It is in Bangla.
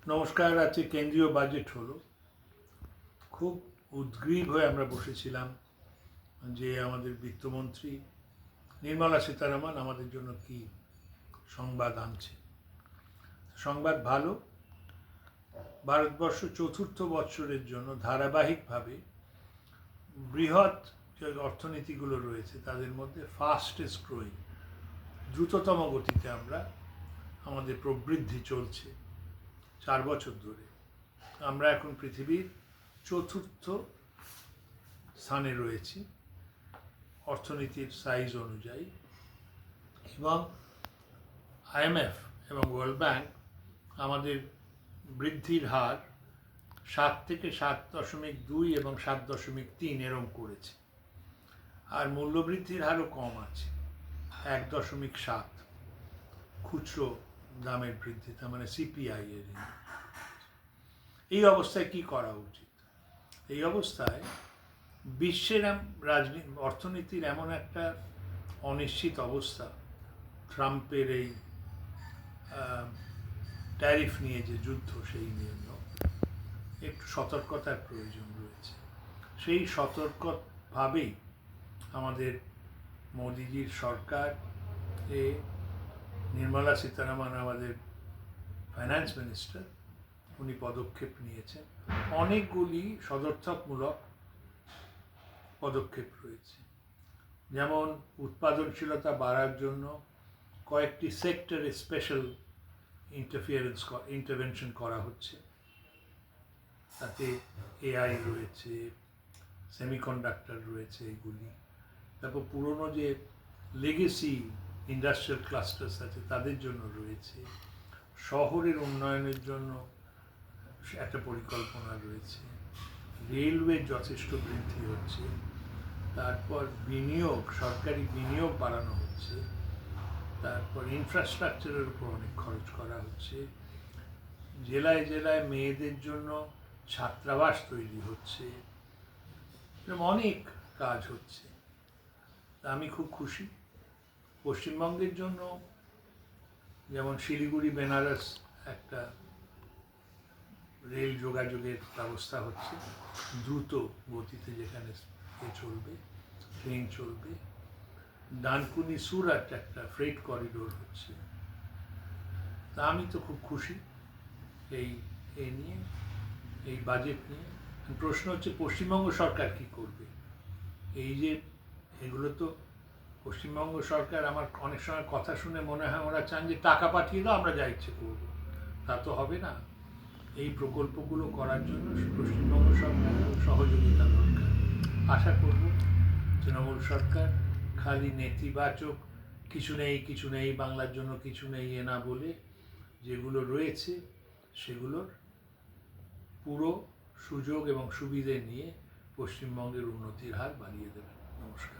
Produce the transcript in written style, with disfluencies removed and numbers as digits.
নমস্কার। আজকে কেন্দ্রীয় বাজেট হলো। খুব উদ্গ্রীব হয়ে আমরা বসেছিলাম যে আমাদের বিত্তমন্ত্রী নির্মলা সীতারামন আমাদের জন্য কি সংবাদ আনছে। সংবাদ ভালো। ভারতবর্ষ চতুর্থ বৎসরের জন্য ধারাবাহিকভাবে বৃহৎ যে অর্থনীতিগুলো রয়েছে তাদের মধ্যে ফাস্টেস্ট গ্রোয়িং, দ্রুততম গতিতে আমাদের প্রবৃদ্ধি চলছে 4 বছর ধরে। আমরা এখন পৃথিবীর চতুর্থ স্থানে রয়েছি অর্থনীতির সাইজ অনুযায়ী, এবং আইএমএফ এবং ওয়ার্ল্ড ব্যাংক আমাদের বৃদ্ধির হার 7 থেকে 7.2 এবং 7.3 এরম করেছে। আর মূল্যবৃদ্ধির হারও কম আছে, 1.7 খুচরো দামের বৃদ্ধি, তার মানে সিপিআই এর। এই অবস্থায় কি করা উচিত? এই অবস্থায় বিশ্বের অর্থনীতির এমন একটা অনিশ্চিত অবস্থা, ট্রাম্পের এই ট্যারিফ নিয়ে যে যুদ্ধ, সেই নিয়ে একটু সতর্কতার প্রয়োজন রয়েছে। সেই সতর্কভাবেই আমাদের মোদিজির সরকার নির্মলা সীতারামন আমাদের ফাইন্যান্স মিনিস্টার, উনি পদক্ষেপ নিয়েছেন। অনেকগুলি সদর্থকমূলক পদক্ষেপ রয়েছে, যেমন উৎপাদনশীলতা বাড়ার জন্য কয়েকটি সেক্টরে স্পেশাল ইন্টারভেনশন করা হচ্ছে। তাতে এআই রয়েছে, সেমিকন্ডাক্টর রয়েছে, এইগুলি। তারপর পুরনো যে লেগেসি ইন্ডাস্ট্রিয়াল ক্লাস্টার্স আছে তাদের জন্য রয়েছে। শহরের উন্নয়নের জন্য একটা পরিকল্পনা রয়েছে। রেলওয়ের যথেষ্ট বৃদ্ধি হচ্ছে। তারপর বিনিয়োগ, সরকারি বিনিয়োগ বাড়ানো হচ্ছে। তারপর ইনফ্রাস্ট্রাকচারের উপর অনেক খরচ করা হচ্ছে। জেলায় জেলায় মেয়েদের জন্য ছাত্রাবাস তৈরি হচ্ছে। এরকম অনেক কাজ হচ্ছে। আমি খুব খুশি। পশ্চিমবঙ্গের জন্য যেমন শিলিগুড়ি বেনারস একটা রেল যোগাযোগের ব্যবস্থা হচ্ছে, দ্রুত গতিতে, যেখানে চলবে, ট্রেন চলবে। ডানকুনি সুরাট একটা ফ্রেট করিডোর হচ্ছে। তা আমি তো খুব খুশি এই নিয়ে, এই বাজেট নিয়ে। প্রশ্ন হচ্ছে পশ্চিমবঙ্গ সরকার কি করবে। এই যে এগুলো তো পশ্চিমবঙ্গ সরকার, আমার অনেক সময় কথা শুনে মনে হয় ওরা চান যে টাকা পাঠিয়ে দাও, আমরা যা ইচ্ছে করবো। তা তো হবে না। এই প্রকল্পগুলো করার জন্য পশ্চিমবঙ্গ সরকারের সহযোগিতা দরকার। আশা করব তৃণমূল সরকার খালি নেতিবাচক কিছু নেই, বাংলার জন্য কিছু নেই এ না বলে, যেগুলো রয়েছে সেগুলোর পুরো সুযোগ এবং সুবিধে নিয়ে পশ্চিমবঙ্গের উন্নতির হার বাড়িয়ে দেবেন। নমস্কার।